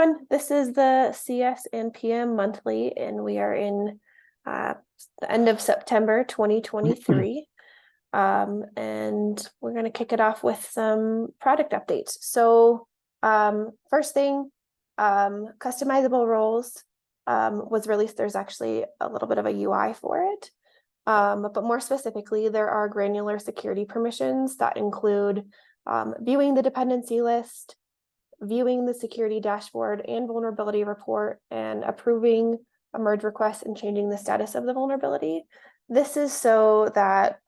everyone. This is the CS and PM monthly, and we are in the end of September 2023. And we're going to kick it off with some product updates. So first thing, customizable roles was released. There's actually a little bit of a UI for it. But more specifically, there are granular security permissions that include viewing the dependency list, viewing the security dashboard and vulnerability report, and approving a merge request and changing the status of the vulnerability. This is so that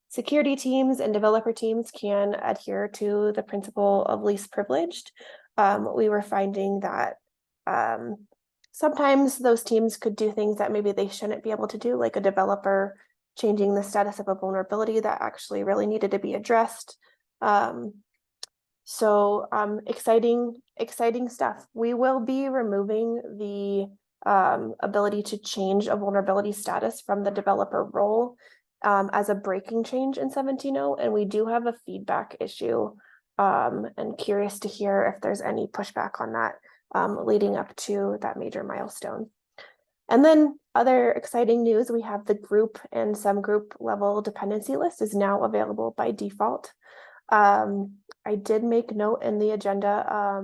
security teams and developer teams can adhere to the principle of least privileged. We were finding that sometimes those teams could do things that maybe they shouldn't be able to do, like a developer changing the status of a vulnerability that actually really needed to be addressed. So exciting stuff. We will be removing the ability to change a vulnerability status from the developer role as a breaking change in 17.0, and we do have a feedback issue, and curious to hear if there's any pushback on that leading up to that major milestone. And then other exciting news, we have the group and subgroup level dependency list is now available by default. I did make note in the agenda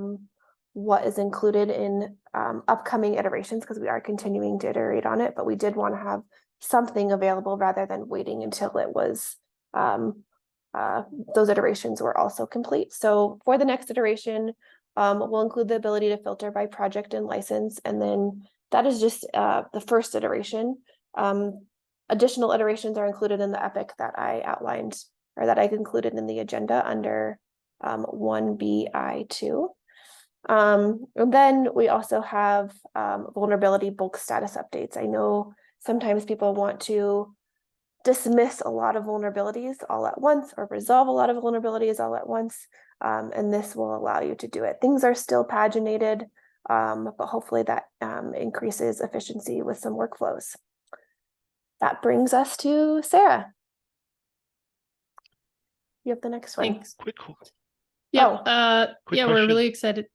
what is included in upcoming iterations, because we are continuing to iterate on it, but we did want to have something available rather than waiting until it was those iterations were also complete. So for the next iteration, we'll include the ability to filter by project and license, and then that is just the first iteration. Additional iterations are included in the epic that I outlined, or that I've included in the agenda under 1BI2. And then we also have vulnerability bulk status updates. I know sometimes people want to dismiss a lot of vulnerabilities all at once or resolve a lot of vulnerabilities all at once, and this will allow you to do it. Things are still paginated, but hopefully that increases efficiency with some workflows. That brings us to Sarah. You have the next one. Thanks. Quick. Yeah. Quick we're really excited.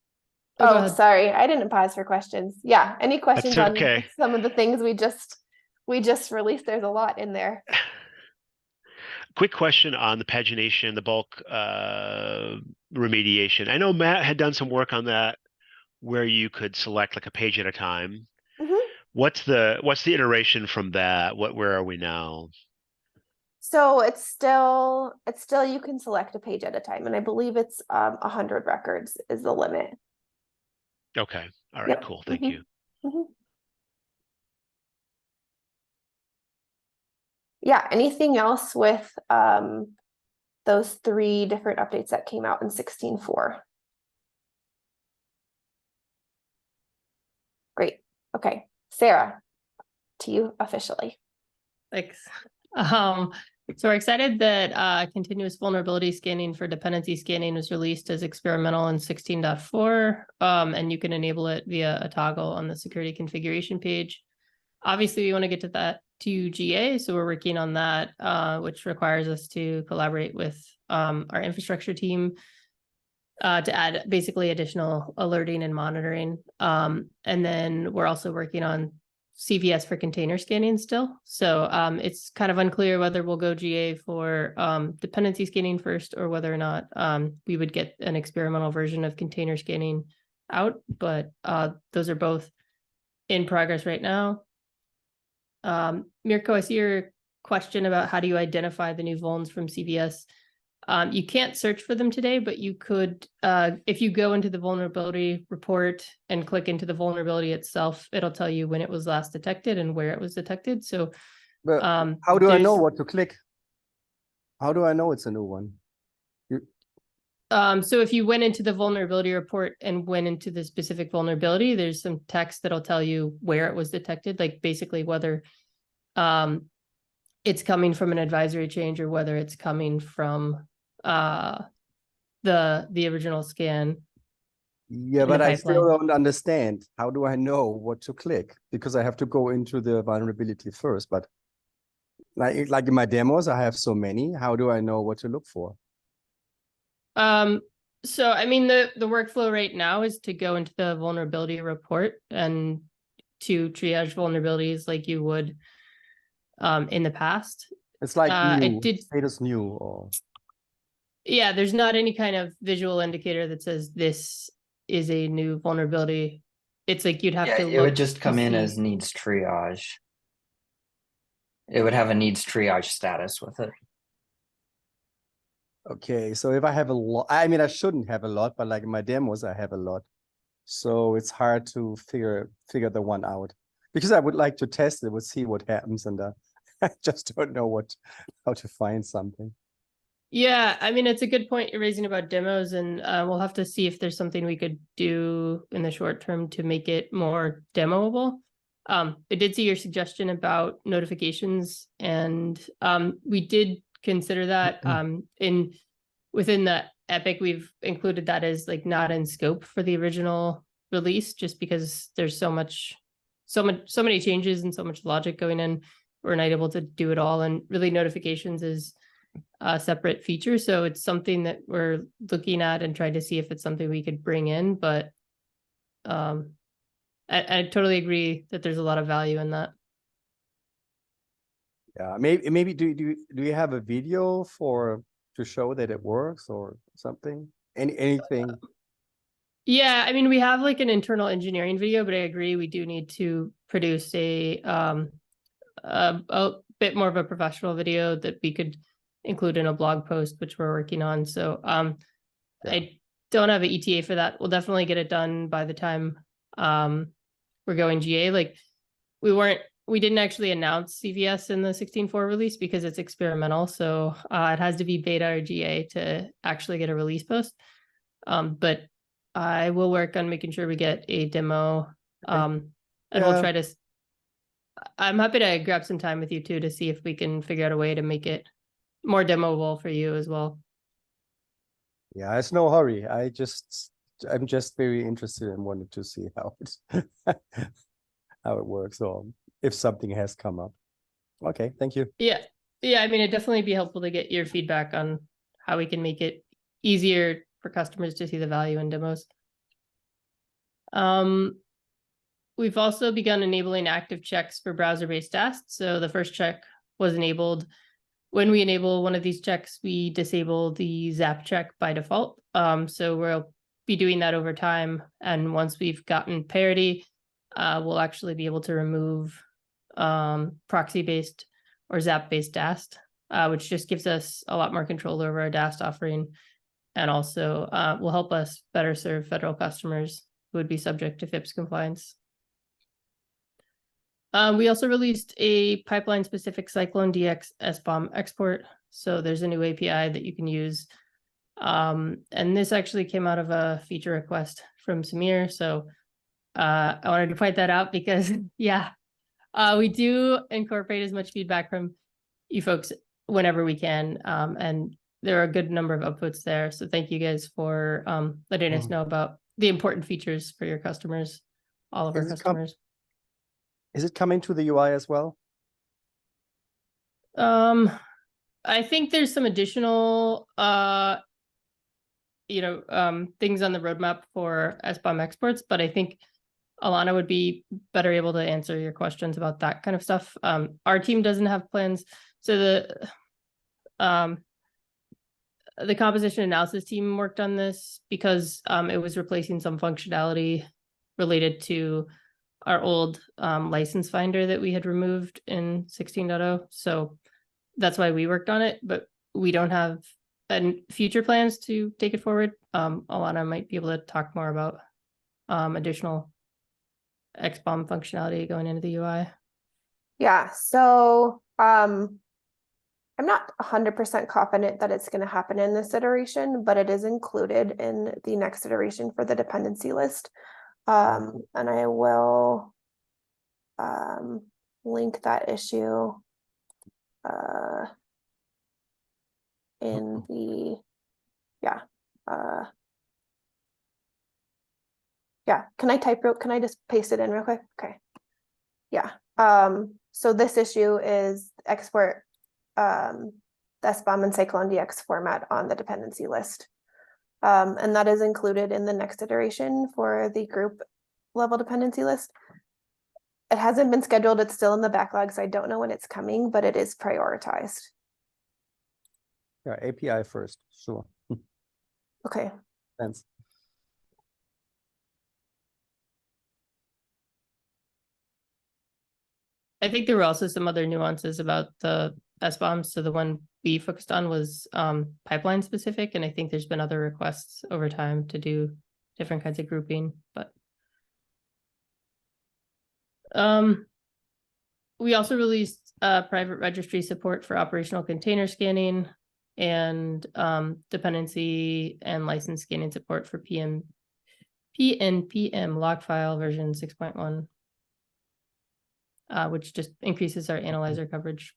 Oh, sorry, I didn't pause for questions. Yeah, any questions on okay. some of the things we just released? There's a lot in there. Quick question on the pagination, the bulk remediation. I know Matt had done some work on that, where you could select like a page at a time. Mm-hmm. What's the iteration from that? Where are we now? So it's still you can select a page at a time, and I believe it's 100 records is the limit. Okay. All right. Yep. Cool. Thank you. Mm-hmm. Yeah. Anything else with those 3 different updates that came out in 16.4? Great. Okay, Sarah, to you officially. Thanks. So we're excited that continuous vulnerability scanning for dependency scanning was released as experimental in 16.4, and you can enable it via a toggle on the security configuration page. Obviously, we want to get to that to GA, so we're working on that, which requires us to collaborate with our infrastructure team to add basically additional alerting and monitoring. And then we're also working on CVS for container scanning still. So it's kind of unclear whether we'll go GA for dependency scanning first, or whether or not we would get an experimental version of container scanning out. But those are both in progress right now. Mirko, I see your question about how do you identify the new vulns from CVS. You can't search for them today, but you could, if you go into the vulnerability report and click into the vulnerability itself, it'll tell you when it was last detected and where it was detected. So but how do I know what to click? How do I know it's a new one? So if you went into the vulnerability report and went into the specific vulnerability, there's some text that'll tell you where it was detected, like basically whether it's coming from an advisory change or whether it's coming from the original scan. Yeah, but I still don't understand. How do I know what to click? Because I have to go into the vulnerability first. But like in my demos, I have so many. How do I know what to look for? So, I mean, the workflow right now is to go into the vulnerability report and to triage vulnerabilities like you would in the past. It's like I new, did, status new, or yeah, there's not any kind of visual indicator that says this is a new vulnerability. It's like you'd have Yeah, to it would look just to come in see. as needs triage. It would have a needs triage status with it. okay. So if I have a lot, I mean, I shouldn't have a lot, but like in my demos, I have a lot. So it's hard to figure the one out because I would like to test it, would see what happens, and I just don't know how to find something. Yeah, I mean, it's a good point you're raising about demos, and we'll have to see if there's something we could do in the short term to make it more demoable. I did see your suggestion about notifications, and we did consider that within the Epic, we've included that as like not in scope for the original release, just because there's so many changes and so much logic going in. We're not able to do it all, and really notifications is a separate feature. So it's something that we're looking at and trying to see if it's something we could bring in. But I totally agree that there's a lot of value in that. Yeah, maybe do you have a video to show that it works or something? Anything? Yeah, I mean, we have like an internal engineering video, but I agree we do need to produce a bit more of a professional video that we could include in a blog post, which we're working on. So yeah. I don't have an ETA for that. We'll definitely get it done by the time we're going GA. Like we didn't actually announce CVS in the 16.4 release because it's experimental. So it has to be beta or GA to actually get a release post. But I will work on making sure we get a demo. And we'll try to, I'm happy to grab some time with you too, to see if we can figure out a way to make it more demoable for you as well. Yeah, it's no hurry. I'm just very interested and wanted to see how it works, or if something has come up. Okay, thank you. Yeah. I mean, it'd definitely be helpful to get your feedback on how we can make it easier for customers to see the value in demos. We've also begun enabling active checks for browser-based tasks. So the first check was enabled. When we enable one of these checks, we disable the Zap check by default. So we'll be doing that over time. And once we've gotten parity, we'll actually be able to remove proxy-based or Zap-based DAST, which just gives us a lot more control over our DAST offering, and also will help us better serve federal customers who would be subject to FIPS compliance. We also released a pipeline-specific Cyclone DX SBOM export. So there's a new API that you can use. And this actually came out of a feature request from Samir. So I wanted to point that out because, yeah, we do incorporate as much feedback from you folks whenever we can. And there are a good number of outputs there. So thank you guys for letting us know about the important features for your customers, all of our customers. Is it coming to the UI as well? I think there's some additional things on the roadmap for SBOM exports, but I think Alana would be better able to answer your questions about that kind of stuff. Our team doesn't have plans. So the composition analysis team worked on this because it was replacing some functionality related to our old license finder that we had removed in 16.0. So that's why we worked on it, but we don't have future plans to take it forward. Alana might be able to talk more about additional XBOM functionality going into the UI. Yeah, so I'm not 100% confident that it's going to happen in this iteration, but it is included in the next iteration for the dependency list. And I will link that issue in the, can I just paste it in real quick? Okay. Yeah. So this issue is export the SBOM and Cyclone DX format on the dependency list. And that is included in the next iteration for the group level dependency list. It hasn't been scheduled, it's still in the backlog, so I don't know when it's coming, but it is prioritized. Yeah, API first, sure. Okay, Thanks. I think there were also some other nuances about the SBOMs. So the one we focused on was pipeline specific, and I think there's been other requests over time to do different kinds of grouping, but we also released private registry support for operational container scanning and dependency and license scanning support for PNPM log file version 6.1. Which just increases our analyzer coverage.